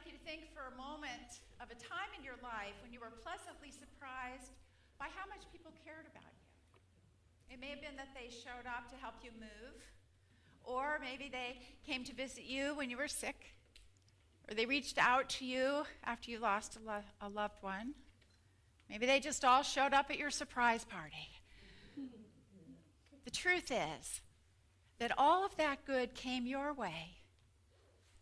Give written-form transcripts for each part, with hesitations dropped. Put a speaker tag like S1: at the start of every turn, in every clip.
S1: like you to think for a moment of a time in your life when you were pleasantly surprised by how much people cared about you. It may have been that they showed up to help you move, or maybe they came to visit you when you were sick, or they reached out to you after you lost a loved one. Maybe they just all showed up at your surprise party. The truth is that all of that good came your way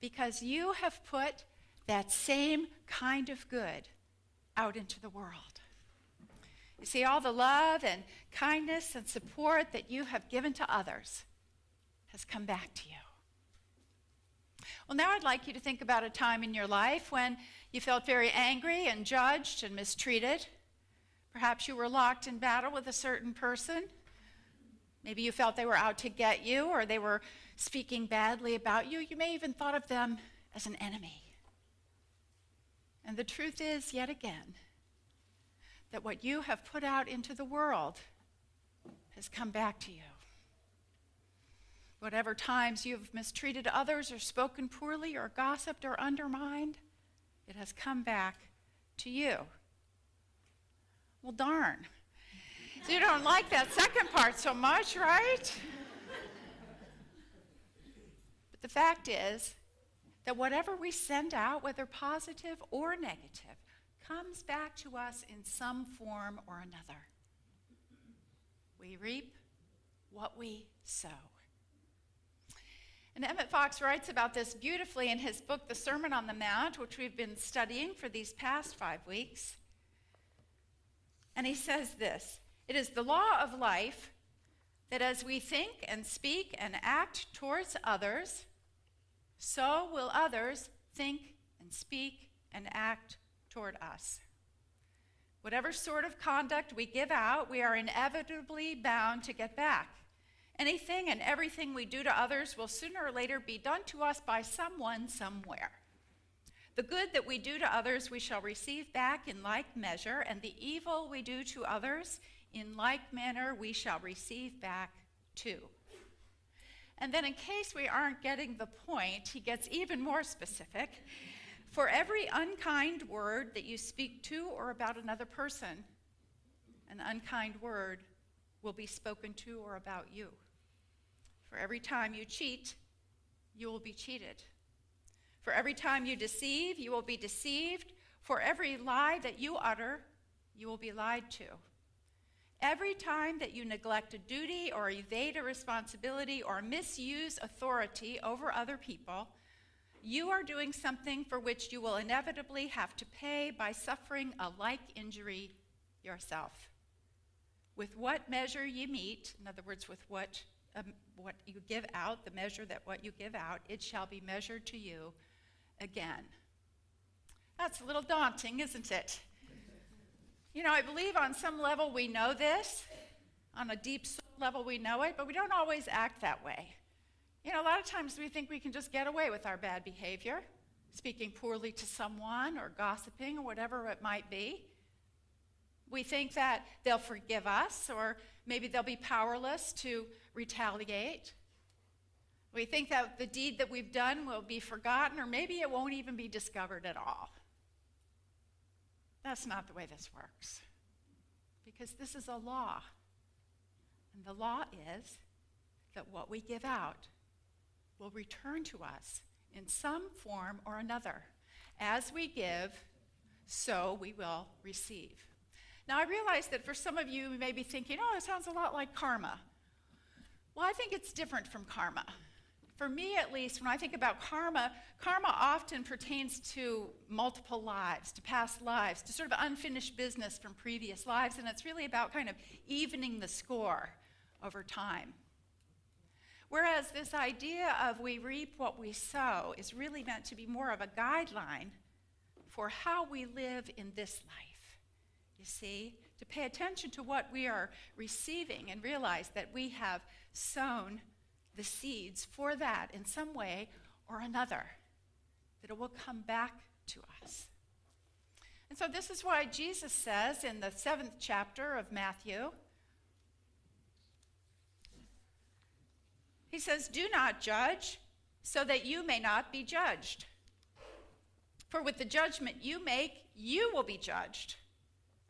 S1: because you have put that same kind of good out into the world. You see, all the love and kindness and support that you have given to others has come back to you. Well, now I'd like you to think about a time in your life when you felt very angry and judged and mistreated. Perhaps you were locked in battle with a certain person. Maybe you felt they were out to get you, or they were speaking badly about you. You may even thought of them as an enemy. And the truth is, yet again, that what you have put out into the world has come back to you. Whatever times you've mistreated others or spoken poorly or gossiped or undermined, it has come back to you. Well, darn. So you don't like that second part so much, right? But the fact is that whatever we send out, whether positive or negative, comes back to us in some form or another. We reap what we sow. And Emmett Fox writes about this beautifully in his book, The Sermon on the Mount, which we've been studying for these past 5 weeks. And he says this: "It is the law of life that as we think and speak and act towards others, so will others think and speak and act toward us. Whatever sort of conduct we give out, we are inevitably bound to get back. Anything and everything we do to others will sooner or later be done to us by someone somewhere. The good that we do to others we shall receive back in like measure, and the evil we do to others in like manner we shall receive back too." And then in case we aren't getting the point, he gets even more specific. "For every unkind word that you speak to or about another person, an unkind word will be spoken to or about you. For every time you cheat, you will be cheated. For every time you deceive, you will be deceived. For every lie that you utter, you will be lied to. Every time that you neglect a duty or evade a responsibility or misuse authority over other people, you are doing something for which you will inevitably have to pay by suffering a like injury yourself. With what measure you meet," in other words, with what you give out, the measure that what you give out, "it shall be measured to you again." That's a little daunting, isn't it? You know, I believe on some level we know this. On a deep level we know it, but we don't always act that way. You know, a lot of times we think we can just get away with our bad behavior, speaking poorly to someone or gossiping or whatever it might be. We think that they'll forgive us, or maybe they'll be powerless to retaliate. We think that the deed that we've done will be forgotten, or maybe it won't even be discovered at all. That's not the way this works, because this is a law. And the law is that what we give out will return to us in some form or another. As we give, so we will receive. Now, I realize that for some of you may be thinking, "Oh, it sounds a lot like karma." Well, I think it's different from karma. For me, at least, when I think about karma, karma often pertains to multiple lives, to past lives, to sort of unfinished business from previous lives, and it's really about kind of evening the score over time. Whereas this idea of we reap what we sow is really meant to be more of a guideline for how we live in this life. You see, to pay attention to what we are receiving and realize that we have sown the seeds for that in some way or another, that it will come back to us. And so this is why Jesus says in the 7th chapter of Matthew, he says, "Do not judge so that you may not be judged. For with the judgment you make, you will be judged,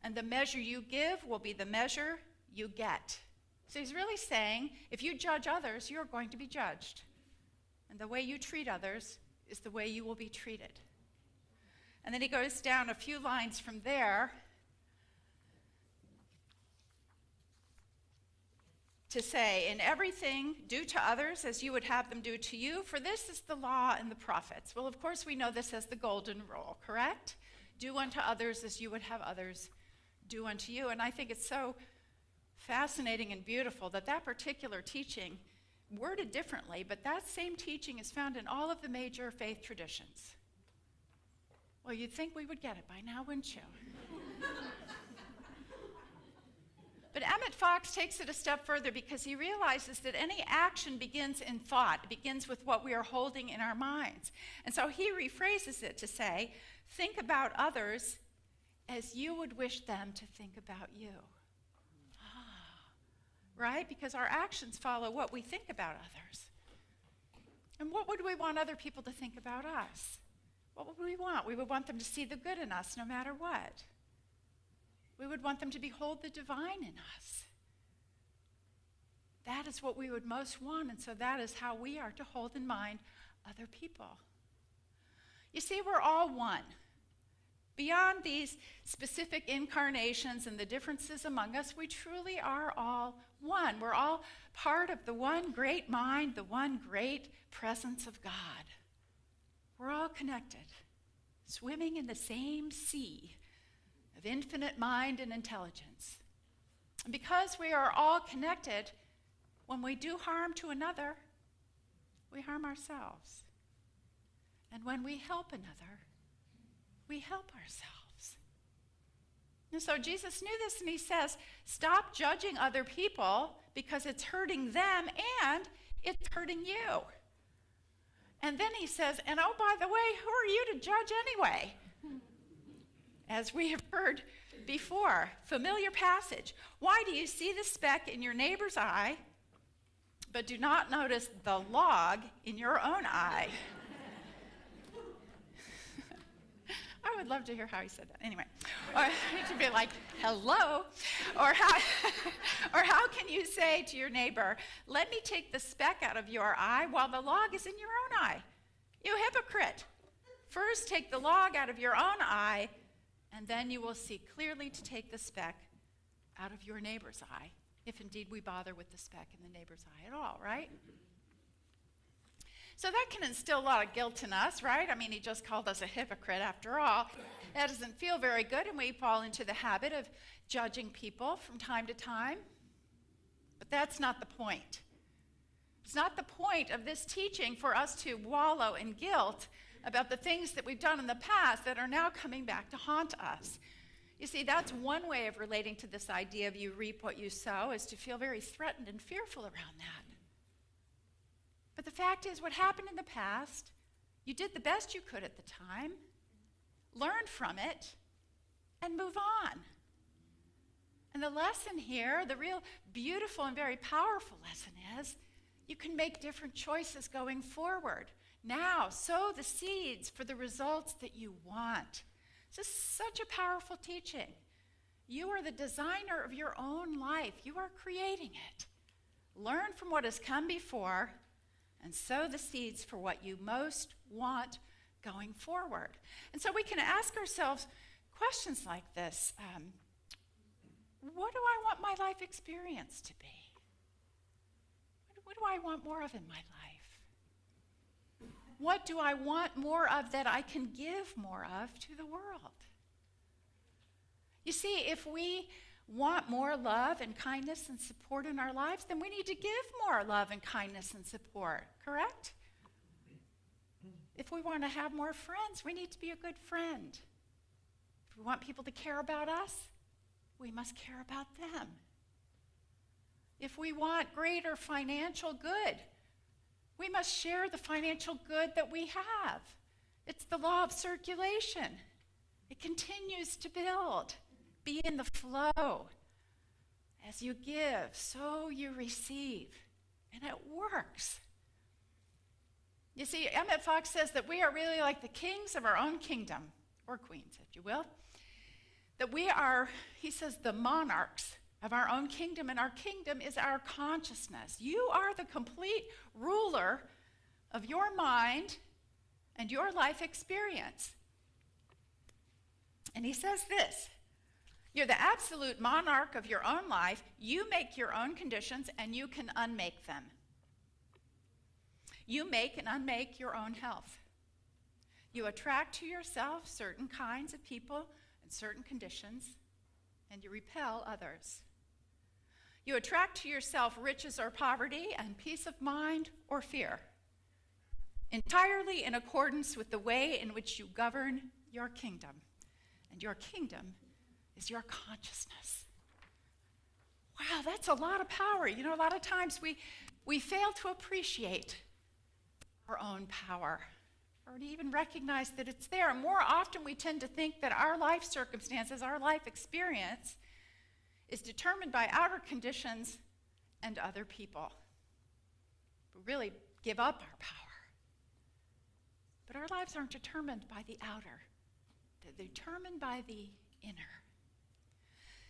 S1: and the measure you give will be the measure you get. So he's really saying, if you judge others, you're going to be judged. And the way you treat others is the way you will be treated. And then he goes down a few lines from there to say, in everything, do to others as you would have them do to you, for this is the law and the prophets. Well, of course, we know this as the golden rule, correct? Do unto others as you would have others do unto you. And I think it's so fascinating and beautiful that that particular teaching, worded differently, but that same teaching is found in all of the major faith traditions. Well, you'd think we would get it by now, wouldn't you? But Emmett Fox takes it a step further because he realizes that any action begins in thought. It begins with what we are holding in our minds. And so he rephrases it to say, think about others as you would wish them to think about you. Right? Because our actions follow what we think about others. And what would we want other people to think about us? What would we want? We would want them to see the good in us no matter what. We would want them to behold the divine in us. That is what we would most want, and so that is how we are to hold in mind other people. You see, we're all one. Beyond these specific incarnations and the differences among us, we truly are all one. We're all part of the one great mind, the one great presence of God. We're all connected, swimming in the same sea of infinite mind and intelligence. And because we are all connected, when we do harm to another, we harm ourselves. And when we help another, we help ourselves. And so Jesus knew this, and he says, stop judging other people because it's hurting them and it's hurting you. And then he says, and oh, by the way, who are you to judge anyway? As we have heard before, familiar passage. Why do you see the speck in your neighbor's eye, but do not notice the log in your own eye? I would love to hear how he said that. Anyway, or to be like, hello. Or how can you say to your neighbor, let me take the speck out of your eye while the log is in your own eye? You hypocrite. First take the log out of your own eye, and then you will see clearly to take the speck out of your neighbor's eye, if indeed we bother with the speck in the neighbor's eye at all, right? So that can instill a lot of guilt in us, right? I mean, he just called us a hypocrite after all. That doesn't feel very good, and we fall into the habit of judging people from time to time. But that's not the point. It's not the point of this teaching for us to wallow in guilt about the things that we've done in the past that are now coming back to haunt us. You see, that's one way of relating to this idea of you reap what you sow, is to feel very threatened and fearful around that. But the fact is, what happened in the past, you did the best you could at the time, learned from it, and move on. And the lesson here, the real beautiful and very powerful lesson is, you can make different choices going forward. Now, sow the seeds for the results that you want. This is such a powerful teaching. You are the designer of your own life. You are creating it. Learn from what has come before and sow the seeds for what you most want going forward. And so we can ask ourselves questions like this. What do I want my life experience to be? What do I want more of in my life? What do I want more of that I can give more of to the world? You see, if we want more love and kindness and support in our lives, then we need to give more love and kindness and support, correct? If we want to have more friends, we need to be a good friend. If we want people to care about us, we must care about them. If we want greater financial good, we must share the financial good that we have. It's the law of circulation. It continues to build. Be in the flow. As you give, so you receive. And it works. You see, Emmett Fox says that we are really like the kings of our own kingdom, or queens, if you will. That we are, he says, the monarchs of our own kingdom, and our kingdom is our consciousness. You are the complete ruler of your mind and your life experience. And he says this, you're the absolute monarch of your own life. You make your own conditions, and you can unmake them. You make and unmake your own health. You attract to yourself certain kinds of people and certain conditions, and you repel others. You attract to yourself riches or poverty and peace of mind or fear, entirely in accordance with the way in which you govern your kingdom. And your kingdom is your consciousness. Wow, that's a lot of power. You know, a lot of times we fail to appreciate our own power, or to even recognize that it's there. More often we tend to think that our life circumstances, our life experience, is determined by outer conditions and other people. We really give up our power. But our lives aren't determined by the outer. They're determined by the inner.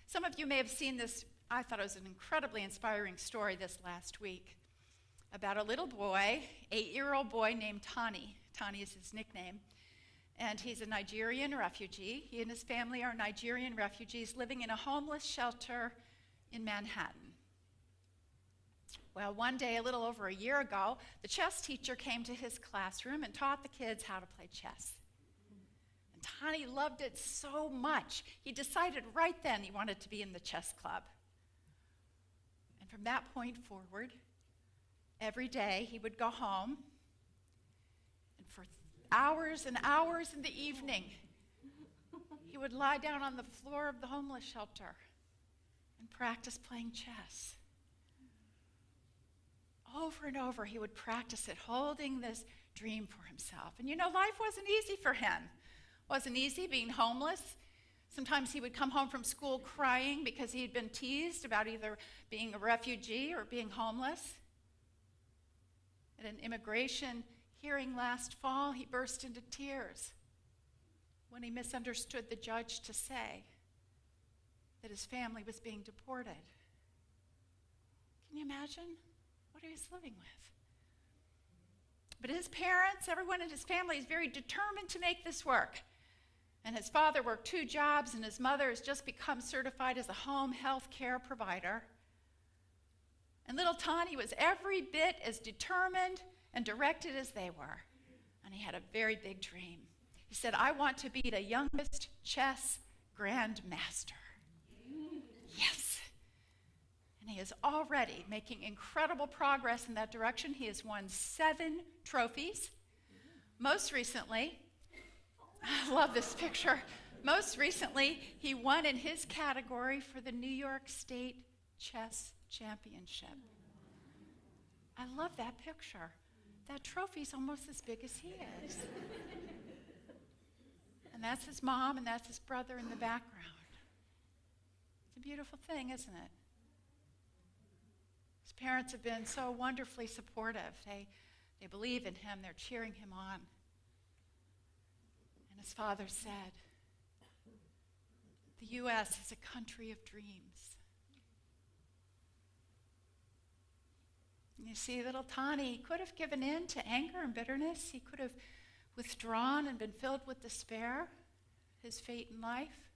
S1: Some of you may have seen this. I thought it was an incredibly inspiring story this last week about a little boy, 8-year-old boy named Tani. Tani is his nickname. And he's a Nigerian refugee. He and his family are Nigerian refugees living in a homeless shelter in Manhattan. Well, one day, a little over a year ago, the chess teacher came to his classroom and taught the kids how to play chess. And Tani loved it so much, he decided right then he wanted to be in the chess club. And from that point forward, every day he would go home, and for hours and hours in the evening, he would lie down on the floor of the homeless shelter and practice playing chess. Over and over, he would practice it, holding this dream for himself. And you know, life wasn't easy for him. It wasn't easy being homeless. Sometimes he would come home from school crying because he had been teased about either being a refugee or being homeless. At an immigration hearing last fall, he burst into tears when he misunderstood the judge to say that his family was being deported. Can you imagine what he was living with? But his parents, everyone in his family, is very determined to make this work. And his father worked 2 jobs, and his mother has just become certified as a home health care provider. And little Tani was every bit as determined and directed as they were. And he had a very big dream. He said, I want to be the youngest chess grandmaster. Yes. And he is already making incredible progress in that direction. He has won 7 trophies. Most recently, I love this picture. Most recently, he won in his category for the New York State Chess Championship. I love that picture. That trophy's almost as big as he is. And that's his mom, and that's his brother in the background. It's a beautiful thing, isn't it? His parents have been so wonderfully supportive. They believe in him. They're cheering him on. And his father said, the U.S. is a country of dreams. You see, little Tani could have given in to anger and bitterness. He could have withdrawn and been filled with despair, his fate in life.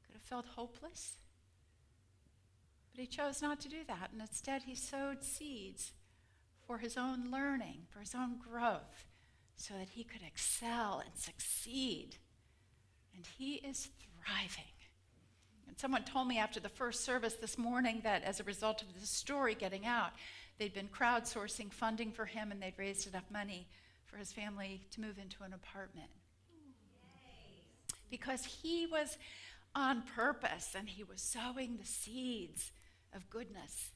S1: Could have felt hopeless. But he chose not to do that, and instead he sowed seeds for his own learning, for his own growth, so that he could excel and succeed. And he is thriving. And someone told me after the first service this morning that as a result of this story getting out, they'd been crowdsourcing funding for him, and they'd raised enough money for his family to move into an apartment. Yay. Because he was on purpose, and he was sowing the seeds of goodness.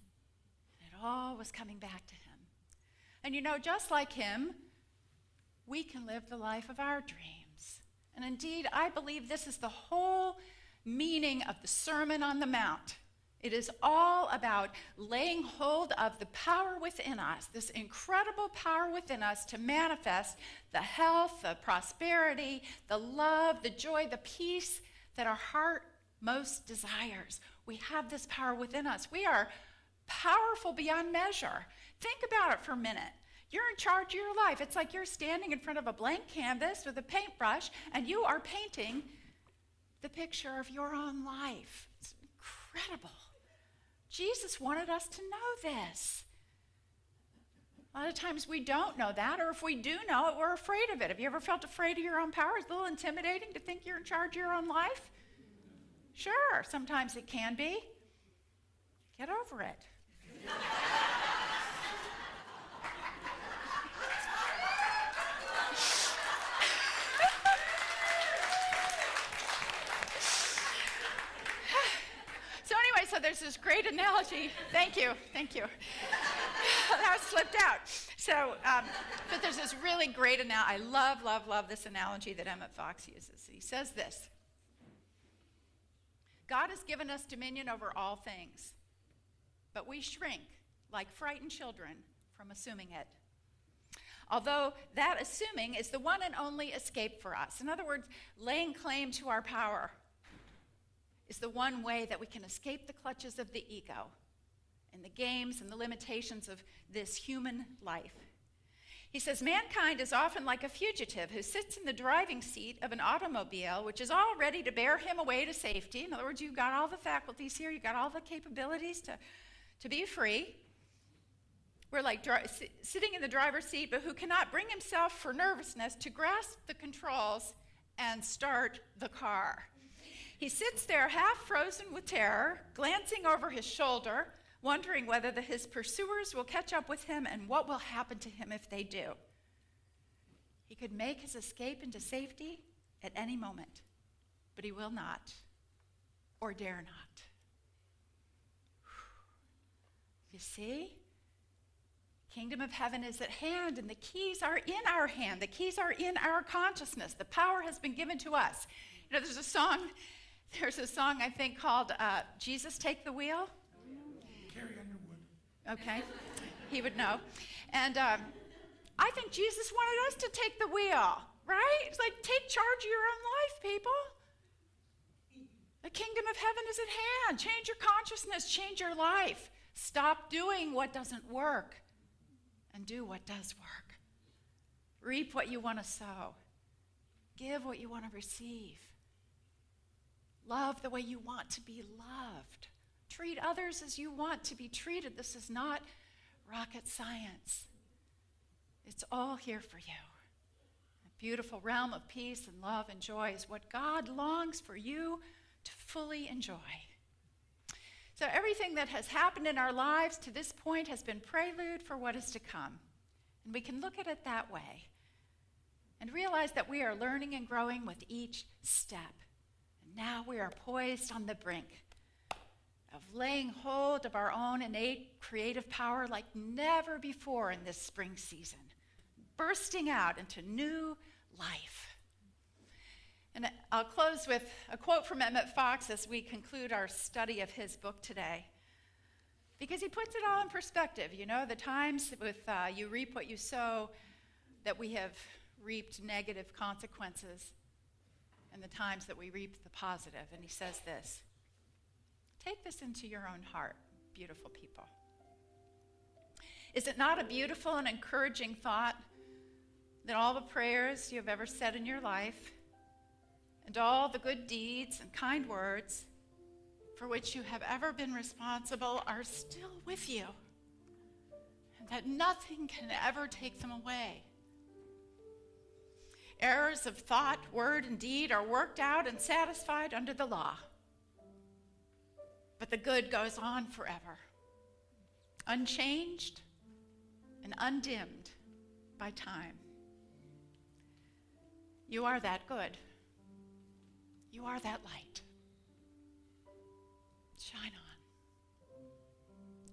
S1: And it all was coming back to him. And you know, just like him, we can live the life of our dreams. And indeed, I believe this is the whole meaning of the Sermon on the Mount It is all about laying hold of the power within us, this incredible power within us to manifest the health, the prosperity, the love, the joy, the peace that our heart most desires. We have this power within us. We are powerful beyond measure. Think about it for a minute. You're in charge of your life. It's like you're standing in front of a blank canvas with a paintbrush, and you are painting the picture of your own life. It's incredible. Jesus wanted us to know this. A lot of times we don't know that, or if we do know it, we're afraid of it. Have you ever felt afraid of your own power? It's a little intimidating to think you're in charge of your own life. Sure, sometimes it can be. Get over it. So there's this great analogy. Thank you. That slipped out. So, but there's this really great analogy. I love this analogy that Emmett Fox uses. He says this: God has given us dominion over all things, but we shrink like frightened children from assuming it. Although that assuming is the one and only escape for us. In other words, laying claim to our power is the one way that we can escape the clutches of the ego and the games and the limitations of this human life. He says, mankind is often like a fugitive who sits in the driving seat of an automobile, which is all ready to bear him away to safety. In other words, you've got all the faculties here, you've got all the capabilities to be free. We're like sitting in the driver's seat, but who cannot bring himself for nervousness to grasp the controls and start the car. He sits there half frozen with terror, glancing over his shoulder, wondering whether his pursuers will catch up with him and what will happen to him if they do. He could make his escape into safety at any moment, but he will not, or dare not. You see? Kingdom of heaven is at hand, and the keys are in our hand. The keys are in our consciousness. The power has been given to us. You know, there's a song I think called Jesus Take the Wheel.
S2: Carrie Underwood.
S1: Okay, he would know. And I think Jesus wanted us to take the wheel, right? It's like, take charge of your own life, people. The kingdom of heaven is at hand. Change your consciousness, change your life. Stop doing what doesn't work and do what does work. Reap what you want to sow. Give what you want to receive. Love the way you want to be loved. Treat others as you want to be treated. This is not rocket science. It's all here for you. A beautiful realm of peace and love and joy is what God longs for you to fully enjoy. So everything that has happened in our lives to this point has been prelude for what is to come. And we can look at it that way and realize that we are learning and growing with each step. And now we are poised on the brink of laying hold of our own innate creative power like never before in this spring season, bursting out into new life. And I'll close with a quote from Emmett Fox as we conclude our study of his book today, because he puts it all in perspective. You know, the times with you reap what you sow, that we have reaped negative consequences, and the times that we reap the positive. And he says this: take this into your own heart, beautiful people. Is it not a beautiful and encouraging thought that all the prayers you have ever said in your life, and all the good deeds and kind words for which you have ever been responsible are still with you, and that nothing can ever take them away? Errors of thought, word, and deed are worked out and satisfied under the law. But the good goes on forever, unchanged and undimmed by time. You are that good. You are that light. Shine on.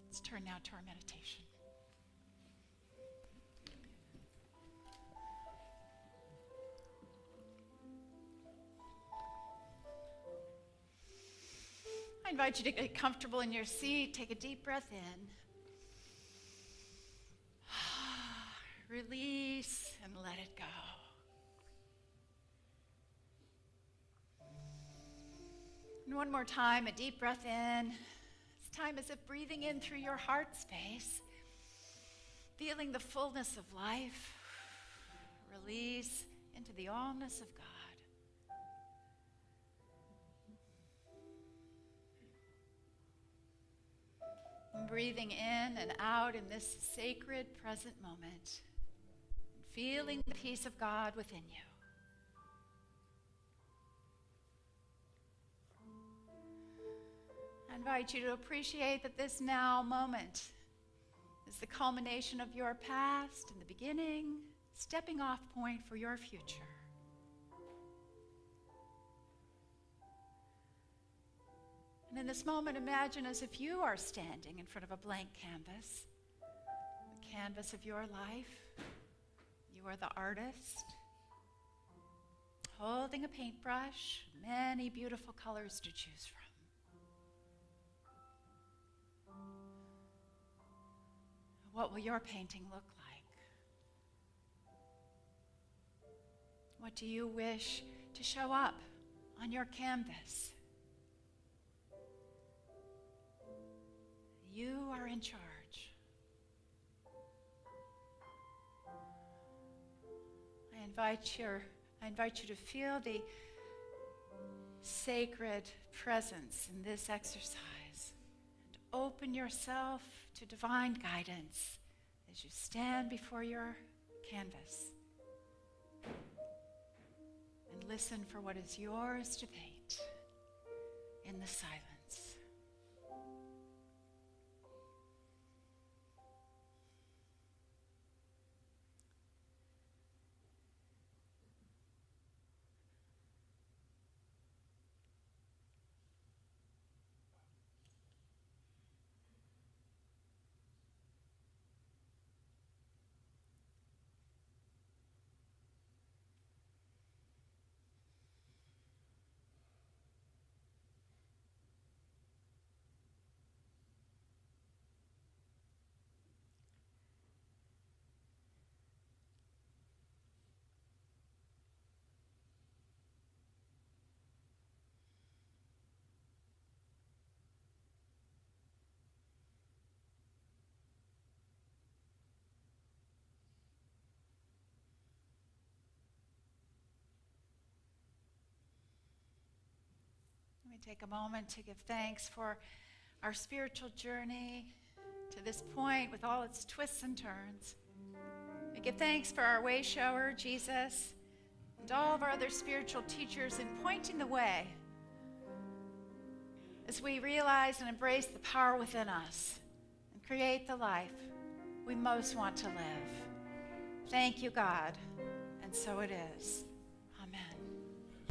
S1: Let's turn now to our meditation. I invite you to get comfortable in your seat. Take a deep breath in. Release and let it go. And one more time, a deep breath in. This time as if breathing in through your heart space, feeling the fullness of life. Release into the allness of God. And breathing in and out in this sacred present moment. And feeling the peace of God within you. I invite you to appreciate that this now moment is the culmination of your past and the beginning, stepping off point for your future. And in this moment, imagine as if you are standing in front of a blank canvas, the canvas of your life. You are the artist, holding a paintbrush, many beautiful colors to choose from. What will your painting look like? What do you wish to show up on your canvas? You are in charge. I invite you to feel the sacred presence in this exercise. Open yourself to divine guidance as you stand before your canvas and listen for what is yours to paint in the silence. Let me take a moment to give thanks for our spiritual journey to this point with all its twists and turns. We give thanks for our way shower, Jesus, and all of our other spiritual teachers in pointing the way as we realize and embrace the power within us and create the life we most want to live. Thank you, God, and so it is.